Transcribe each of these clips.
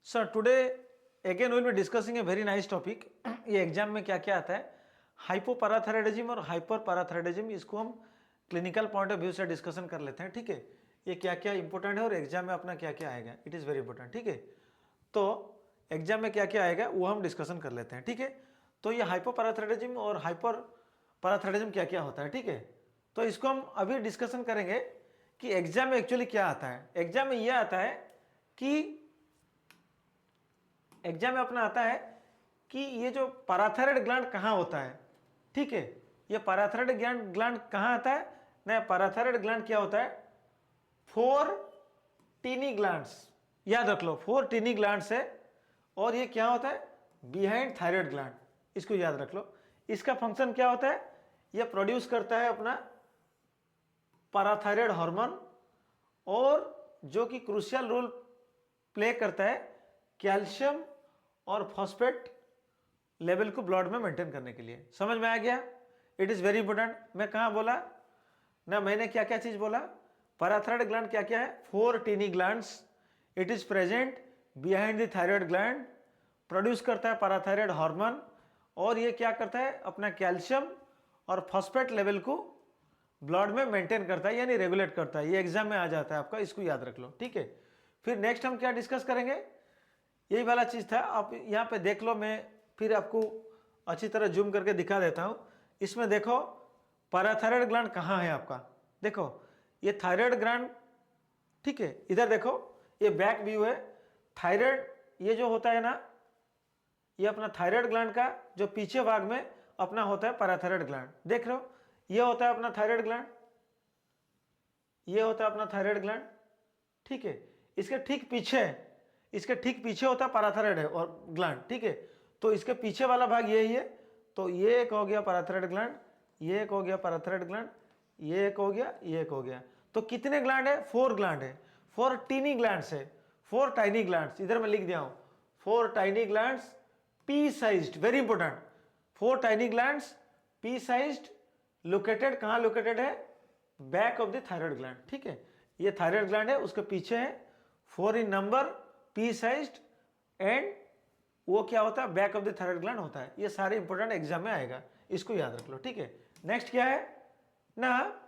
Sir today again will be discussing a very nice topic. ये exam में क्या क्या आता है, हाइपोपैराथायराइडिज्म और हाइपर पैराथायराइडिज्म, इसको हम क्लिनिकल पॉइंट ऑफ व्यू से डिस्कशन कर लेते हैं। ठीक है, ये क्या क्या इंपॉर्टेंट है और एग्जाम में अपना क्या क्या आएगा, इट इज़ वेरी इंपॉर्टेंट। ठीक है, तो एग्जाम में क्या क्या आएगा वो हम डिस्कशन कर लेते हैं। ठीक है, तो ये हाइपोपैराथायराइडिज्म और हाइपर पैराथायराइडिज्म क्या क्या होता है। ठीक है, तो इसको हम अभी डिस्कशन करेंगे कि एग्जाम में एक्चुअली क्या आता है। एग्जाम में यह आता है कि एग्जाम में अपना आता है कि ये जो पैराथायराइड ग्लैंड कहाँ होता है। ठीक है, ये पैराथायराइड ग्लैंड कहाँ आता है ना, पैराथायराइड ग्लैंड क्या होता है, 4 टीनी ग्लैंड्स, याद रख लो 4 टीनी ग्लैंड्स है। और ये क्या होता है, बिहाइंड थायराइड ग्लैंड, इसको याद रख लो। इसका फंक्शन क्या होता है, ये प्रोड्यूस करता है अपना पैराथायराइड हार्मोन, और जो कि क्रूशियल रोल प्ले करता है कैल्शियम और फॉस्फेट लेवल को ब्लड में मेंटेन करने के लिए। समझ में आ गया, इट इज वेरी इंपॉर्टेंट। मैं कहां बोला ना, मैंने क्या क्या चीज बोला, पैराथायराइड ग्लैंड क्या क्या है, 4 tiny glands, it is present behind the thyroid gland, produce करता है पैराथायराइड हार्मोन, और ये क्या करता है अपना कैल्शियम और फॉस्फेट लेवल को ब्लड में मेंटेन करता है, यानी रेगुलेट करता है। ये एग्जाम में आ जाता है आपका, इसको याद रख लो। ठीक है, फिर नेक्स्ट हम क्या डिस्कस करेंगे, यही वाला चीज था। आप यहाँ पे देख लो, मैं फिर आपको अच्छी तरह जूम करके दिखा देता हूं। इसमें देखो पैराथायराइड ग्लैंड कहाँ है आपका, देखो ये थायराइड ग्लैंड। ठीक है, इधर देखो ये बैक व्यू है। थायराइड ये जो होता है ना, ये अपना थायराइड ग्लैंड का जो पीछे भाग में अपना होता है पैराथायराइड ग्लैंड, देख रहे हो, ये होता है अपना थायराइड ग्लैंड, ये होता है अपना थायराइड ग्लैंड। ठीक है, इसके ठीक पीछे, इसके ठीक पीछे होता है पैराथायराइड है और ग्लैंड। ठीक है, तो इसके पीछे वाला भाग यही है। तो ये एक हो गया पैराथायराइड ग्लैंड, ये एक हो गया पैराथायराइड ग्लैंड, ये एक हो गया, ये एक हो गया। तो कितने ग्लैंड है, 4 ग्लैंड है, 4 टीनी ग्लैंड्स है, 4 टाइनी ग्लैंड्स। इधर मैं लिख दिया हूं 4 tiny glands P sized, very important, 4 tiny glands P sized, located कहां लोकेटेड है, back of the thyroid gland. ठीक है, ये थायराइड ग्लैंड है, उसके पीछे है, 4 इन नंबर, पी साइज्ड, एंड वो क्या होता है, back of the thyroid gland होता है। ये सारे इंपॉर्टेंट एग्जाम में आएगा, इसको याद रख लो। ठीक है, नेक्स्ट क्या है ना,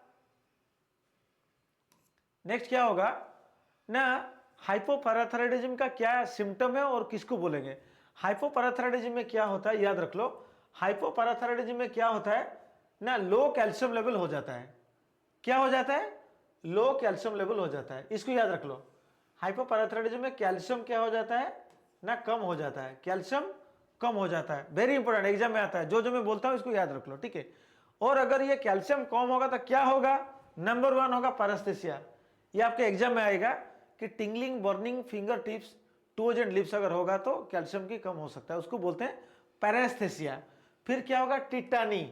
नेक्स्ट क्या होगा ना, हाइपोपैराथायराइडिज्म का क्या सिम्टम है और किसको बोलेंगे। हाइपोपैराथायराइडिज्म में क्या होता है, याद रख लो, हाइपोपैराथायराइडिज्म में क्या होता है ना, लो कैल्शियम लेवल हो जाता है। क्या हो जाता है, लो कैल्शियम लेवल हो जाता है, इसको याद रख लो। हाइपोपैराथायराइडिज्म में कैल्शियम क्या हो जाता है ना, कम हो जाता है, कैल्शियम कम हो जाता है। वेरी इंपॉर्टेंट, एग्जाम में आता है, जो जो मैं बोलता हूं इसको याद रख लो। ठीक है, और अगर ये कैल्शियम कम होगा तो क्या होगा, नंबर 1 होगा पैरास्थेसिया। ये आपके एग्जाम में आएगा कि tingling, burning, finger tips, toes and lips अगर होगा तो कैल्शियम की कम हो सकता है, उसको बोलते हैं पैरास्थेसिया। फिर क्या होगा, टिटानी।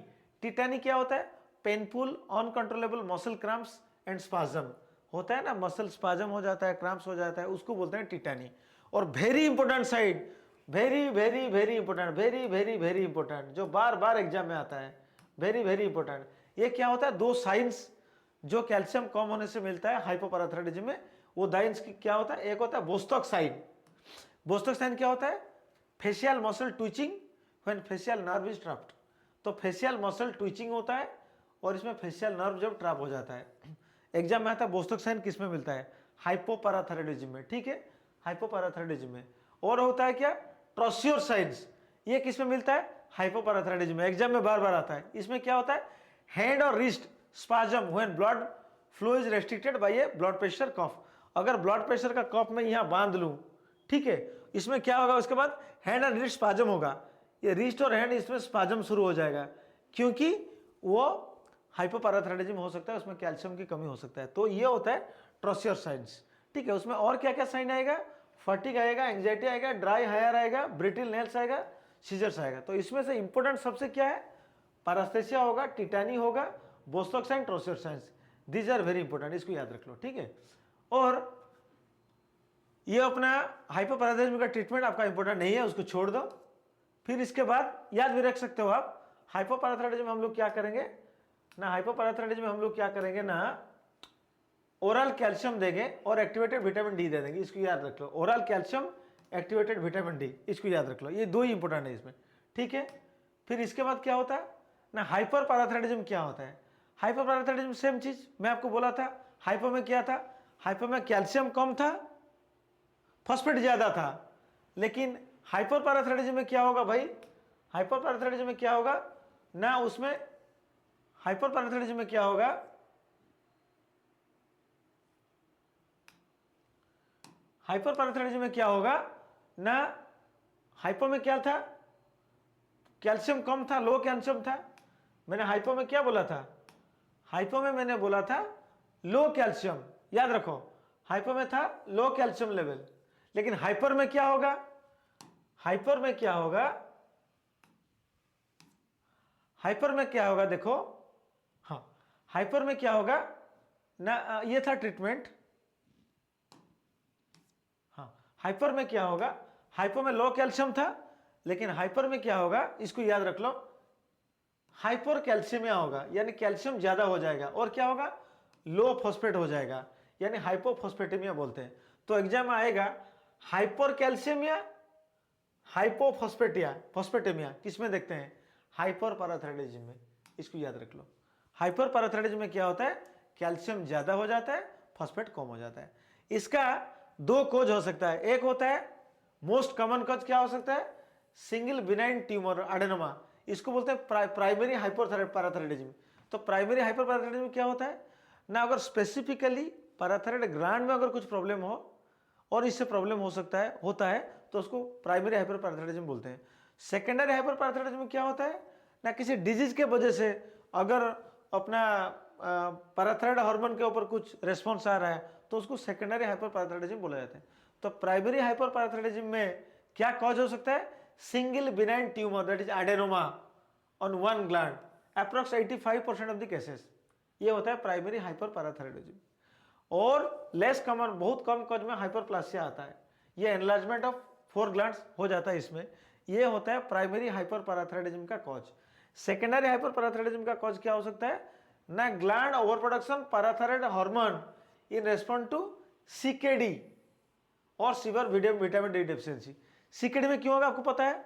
टिटानी क्या होता है, painful uncontrollable muscle cramps and spasm, होता है ना, मसल स्पाज्म हो जाता है, क्रैम्प्स हो जाता है, उसको बोलते हैं टिटानी। और very important side, very very very important, very very very important, जो बार बार एग्जाम में आता है, वेरी वेरी इंपॉर्टेंट, ये क्या होता है, 2 साइंस जो कैल्शियम कम होने से मिलता है हाइपोपैराथायराइडिज्म में, वो दाइंस की क्या होता है, एक होता है बोस्टॉक साइन। बोस्टॉक साइन क्या होता है, facial muscle twitching when facial nerve is trapped. तो फेशियल मसल ट्विचिंग होता है और इसमें फेशियल नर्व जब ट्रैप हो जाता है, एग्जाम में आता है बोस्टॉक साइन किस में मिलता है, हाइपोपैराथायराइडिज्म में। ठीक है, हाइपोपैराथायराइडिज्म में। और होता है क्या, ट्रोसियर साइंस, ये किस में मिलता है, हाइपोपैराथायराइडिज्म में, एग्जाम में बार बार आता है। इसमें क्या होता है, हैंड और wrist spasm when blood flow is restricted by a blood pressure cuff. अगर ब्लड प्रेशर का कफ मैं यहां बांध लूं, ठीक है, इसमें क्या होगा, उसके बाद हैंड और रिस्ट स्पाज्म होगा, ये रिस्ट और हैंड इसमें स्पाज्म शुरू हो जाएगा, क्योंकि वो हाइपोपैराथायराइडिज्म हो सकता है, उसमें कैल्शियम की कमी हो सकता है। तो ये होता है ट्रोसियर साइंस। ठीक है, उसमें और क्या क्या साइन आएगा, फटीग आएगा, एंग्जाइटी आएगा, ड्राई हेयर आएगा, ब्रिटल नेल्स आएगा, सीजर्स आएगा। तो इसमें से इंपॉर्टेंट सबसे क्या है, पैरास्थेसिया होगा, टिटानी होगा, Chvostek sign, Trousseau science, these are very important, इसको याद रख लो। ठीक है, और ये अपना हाइपोपैराथायराइडिज्म का ट्रीटमेंट आपका इंपॉर्टेंट नहीं है, उसको छोड़ दो। फिर इसके बाद याद भी रख सकते हो आप, हाइपोपैराथायराइडिज्म में हम लोग क्या करेंगे ना, हाइपोपैराथायराइडिज्म में हम लोग क्या करेंगे ना, ओरल कैल्शियम देंगे और एक्टिवेटेड विटामिन डी दे देंगे, इसको याद रख लो, oral calcium activated vitamin D, इसको याद रख लो, ये दो ही इंपॉर्टेंट है इसमें, ठीक है। फिर इसके बाद क्या होता है ना, हाइपर पैराथायराइडिज्म क्या होता है। हाइपर पैराथायराइडिज्म सेम चीज मैं आपको बोला था, हाइपर में क्या था, हाइपर में कैल्शियम कम था, फॉस्फेट ज्यादा था। लेकिन हाइपर पैराथायराइडिज्म में क्या होगा भाई, हाइपर पैराथायराइडिज्म में क्या होगा ना, उसमें हाइपर पैराथायराइडिज्म में क्या होगा, हाइपर पैराथायराइडिज्म में क्या होगा ना, हाइपर में क्या था, कैल्शियम कम था, लो कैल्शियम था। मैंने हाइपर में क्या बोला था, हाइपर में मैंने बोला था लो कैल्शियम, याद रखो, हाइपर में था लो कैल्शियम लेवल। लेकिन हाइपर में क्या होगा, हाइपर में क्या होगा, हाइपर में क्या होगा देखो, हाँ हाइपर में क्या होगा ना, ये था ट्रीटमेंट। हाँ हाइपर में क्या होगा, हाइपर में लो कैल्शियम था, लेकिन हाइपर में क्या होगा, इसको याद रख लो, हाइपर कैल्शियमिया होगा, यानी कैल्शियम ज्यादा हो जाएगा, और क्या होगा, लो फॉस्फेट हो जाएगा, यानी हाइपोफॉस्फेटेमिया बोलते हैं। तो एग्जाम में आएगा हाइपर कैल्शियमिया, हाइपोफॉस्फेटिया, फॉस्फेटेमिया किसमें देखते हैं, हाइपर पैराथायराइडिज्म में, इसको याद रख लो। हाइपर पैराथायराइडिज्म में क्या होता है, कैल्शियम ज्यादा हो जाता है, फॉस्फेट कम हो जाता है। इसका दो कोज हो सकता है, एक होता है मोस्ट कॉमन कोज क्या हो सकता है, सिंगल बिनाइन ट्यूमर एडेनोमा, इसको बोलते हैं प्राइमरी हाइपर पैराथायराइडिज्म। तो प्राइमरी हाइपर पैराथायराइडिज्म क्या होता है ना, अगर स्पेसिफिकली पैराथायराइड ग्लैंड में अगर कुछ प्रॉब्लम हो और इससे प्रॉब्लम हो सकता है, होता है, तो उसको प्राइमरी हाइपर पैराथायराइडिज्म बोलते हैं। सेकेंडरी हाइपर पैराथायराइडिज्म क्या होता है ना, किसी डिजीज के वजह से अगर अपना पैराथायराइड हार्मोन के ऊपर कुछ रेस्पॉन्स आ रहा है तो उसको सेकेंडरी हाइपर पैराथायराइडिज्म बोला जाता है। तो प्राइमरी हाइपर पैराथायराइडिज्म में क्या कॉज हो सकता है, single benign tumour that is adenoma on one gland, approx 85% of the cases, ये होता है प्राइमरी हाइपर पैराथायराइडिज्म। और लेस कॉमन, बहुत कम कॉज में हाइपरप्लासिया आता है, ये एनलार्जमेंट ऑफ 4 ग्लैंड्स हो जाता है इसमें, ये होता है प्राइमरी हाइपर पैराथायराइडिज्म का कॉज। सेकेंडरी हाइपर पैराथायराइडिज्म का कॉज क्या हो सकता है ना, gland over production parathyroid hormone in response to CKD और severe vitamin D deficiency. CKD में क्यों होगा आपको पता है,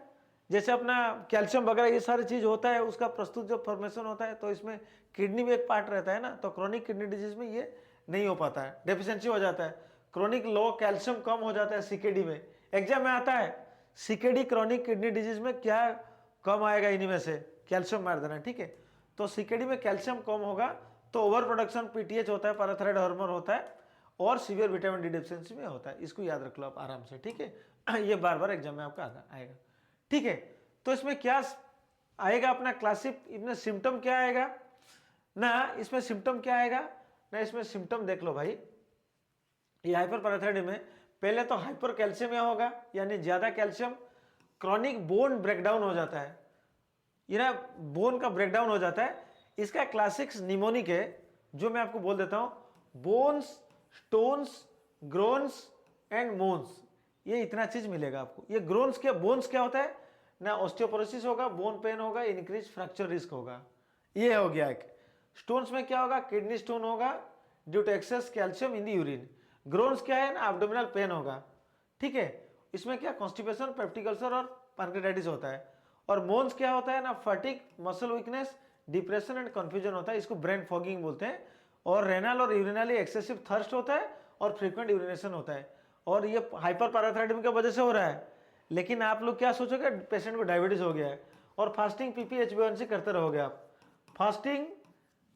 जैसे अपना कैल्शियम वगैरह ये सारी चीज होता है, उसका प्रस्तुत जो फॉर्मेशन होता है, तो इसमें किडनी में एक पार्ट रहता है ना, तो क्रॉनिक किडनी डिजीज में ये नहीं हो पाता है, डेफिशिएंसी हो जाता है, क्रॉनिक लो कैल्शियम कम हो जाता है सीकेडी में। एग्जाम में आता है सीकेडी क्रॉनिक किडनी डिजीज में क्या कम आएगा, इन्हीं में से कैल्शियम मार देना, ठीक है। तो सीकेडी में कैल्शियम कम होगा तो ओवर प्रोडक्शन पीटीएच होता है, पैराथायराइड हार्मोन होता है, और सीवियर विटामिन डी डेफिशिएंसी में होता है, इसको याद रख लो आप आराम से, ठीक है। ये बार बार एग्जाम में आपका आएगा, ठीक है। तो इसमें क्या आएगा अपना क्लासिक, इसमें सिम्टम क्या आएगा ना, इसमें सिम्टम क्या आएगा ना, इसमें सिम्टम देख लो भाई, ये हाइपर पैराथायराइड में पहले तो हाइपर कैल्शियमिया होगा, यानी ज्यादा कैल्शियम, क्रॉनिक बोन ब्रेकडाउन हो जाता है, ये ना बोन का ब्रेकडाउन हो जाता है। इसका क्लासिक्स निमोनिक है, जो मैं आपको बोल देता हूं, बोन्स, स्टोन्स, ग्रोन्स एंड मोन्स, ये इतना चीज मिलेगा आपको। ये ग्रोन्स क्या, बोन्स क्या होता है ना, ऑस्टियोपोरोसिस होगा, बोन पेन होगा, इंक्रीज फ्रैक्चर रिस्क होगा, ये हो गया एक। स्टोन्स में क्या होगा, किडनी स्टोन होगा due to excess calcium in the urine. Groans क्या है ना, एब्डोमिनल पेन होगा, ठीक है। इसमें क्या कॉन्स्टिपेशन, पेप्टिक अल्सर और पैंक्रेटाइटिस होता है। और मोन्स क्या होता है ना, fatigue, muscle weakness, depression and confusion होता है, इसको ब्रेन फॉगिंग बोलते हैं। और रेनल और यूरिनली एक्सेसिव थर्स्ट होता है और फ्रीक्वेंट यूरिनेशन होता है, और ये हाइपर पैराथायराइडिज्म की वजह से हो रहा है। लेकिन आप लोग क्या सोचोगे, पेशेंट को डायबिटीज हो गया है, और फास्टिंग पीपी HbA1c करते रहोगे आप, फास्टिंग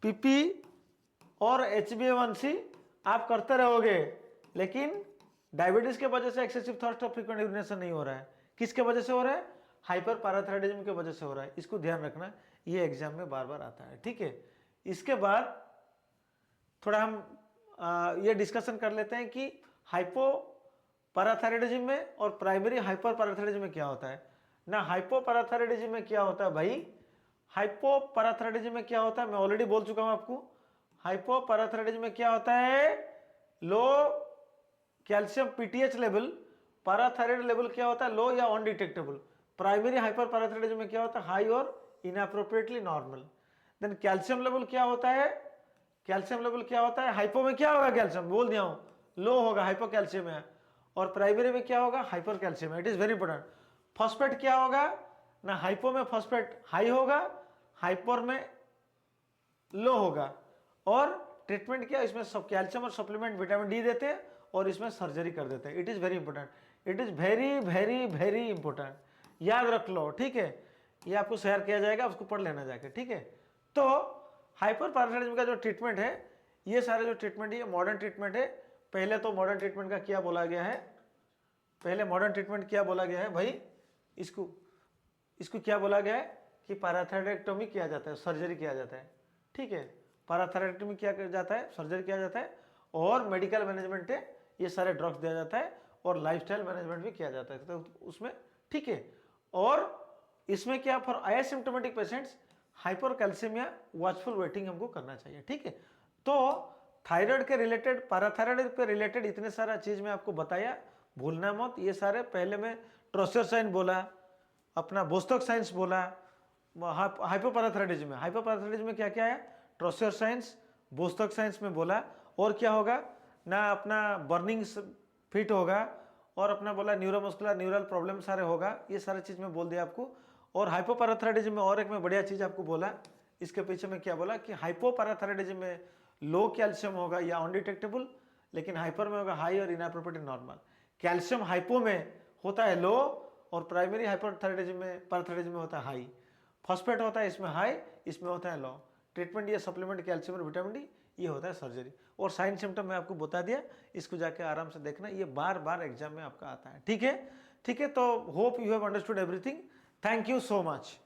पीपी और HbA1c आप करते रहोगे, लेकिन डायबिटीज के वजह से एक्सेसिव थर्स्ट और फ्रीक्वेंट यूरिनेशन नहीं हो रहा है। किसके वजह से हो रहा है, हाइपर पैराथायराइडिज्म के वजह से हो रहा है, इसको ध्यान रखना, ये एग्जाम में बार बार आता है, ठीक है। इसके बाद थोड़ा हम ये डिस्कशन कर लेते हैं कि हाइपो पैराथायराइडिज्म में और प्राइमरी हाइपर पैराथायराइडिज्म में क्या होता है ना। हाइपो पैराथायराइडिज्म में क्या होता है भाई, हाइपो पैराथायराइडिज्म में क्या होता है, मैं ऑलरेडी बोल चुका हूं आपको। हाइपो पैराथायराइडिज्म में क्या होता है, low calcium PTH level, parathyroid level क्या होता है, लो या अनडिटेक्टेबल। प्राइमरी हाइपर पैराथायराइडिज्म में क्या होता है, हाई और inappropriately normal. Then calcium level क्या होता है, कैल्शियम लेवल क्या होता है, हाइपो में क्या होगा, कैल्शियम बोल दिया हूं, लो होगा, हाइपोकैल्शियम है। और प्राइमरी में क्या होगा, hyper calcium. It is very important. Phosphate क्या होगा ना, हाइपो में फॉस्फेट हाई होगा, हाइपर में लो होगा। और ट्रीटमेंट क्या, इसमें सब कैल्शियम और सप्लीमेंट विटामिन डी देते हैं और इसमें सर्जरी कर देते हैं। It is very important, it is very very very important, याद रख लो, ठीक है। ये आपको शेयर किया जाएगा, उसको पढ़ लेना जाके, ठीक है। तो हाइपर पैराथायरॉयडिज्म का जो ट्रीटमेंट है, ये सारे जो ट्रीटमेंट है, ये मॉडर्न ट्रीटमेंट है। पहले तो मॉडर्न ट्रीटमेंट का क्या बोला गया है, पहले मॉडर्न ट्रीटमेंट क्या बोला गया है भाई, इसको क्या बोला गया है कि पैराथायरॉयडेक्टोमी किया जाता है, सर्जरी किया जाता है, ठीक है। पैराथायरॉयडेक्टोमी किया जाता है, सर्जरी किया जाता है, और मेडिकल मैनेजमेंट है, ये सारे ड्रग्स दिया जाता है, और लाइफस्टाइल मैनेजमेंट भी किया जाता है तो उसमें, ठीक है। और इसमें क्या, for asymptomatic patients hyper calcaemia watchful waiting हमको करना चाहिए, ठीक है। तो थायराइड के रिलेटेड, पैराथायराइड के रिलेटेड इतने सारा चीज मैं आपको बताया, भूलना मत ये सारे। पहले मैं ट्रोसियर साइन बोला, अपना बोस्टॉक साइंस बोला, हाइपोपैराथायरॉयडिज्म में, हाइपोपैराथायरॉयडिज्म में क्या क्या है, ट्रोसियर साइंस, बोस्टॉक साइंस में बोला। और क्या होगा ना, अपना बर्निंग फिट होगा, और अपना बोला न्यूरोमस्कुलर न्यूरल प्रॉब्लम सारे होगा, ये सारे चीज में बोल दिया आपको। और हाइपोपैराथायरॉयडिज्म में और एक मैं बढ़िया चीज आपको बोला, इसके पीछे में क्या बोला कि हाइपोपैराथायरॉयडिज्म में लो कैल्शियम होगा या अनडिटेक्टेबल, लेकिन हाइपर में होगा हाई और इनएप्रोप्रिएट नॉर्मल। कैल्शियम हाइपो में होता है लो, और प्राइमरी हाइपोथायरॉयडिज्म में, पैराथायरॉयडिज्म में होता है हाई। फॉस्फेट होता है इसमें हाई, इसमें होता है लो। ट्रीटमेंट ये सप्लीमेंट कैल्शियम और विटामिन डी, ये होता है सर्जरी। और साइन सिम्टम मैं आपको बता दिया, इसको जाके आराम से देखना, ये बार बार एग्जाम में आपका आता है, ठीक है। ठीक है, तो hope you have understood everything. Thank you so much.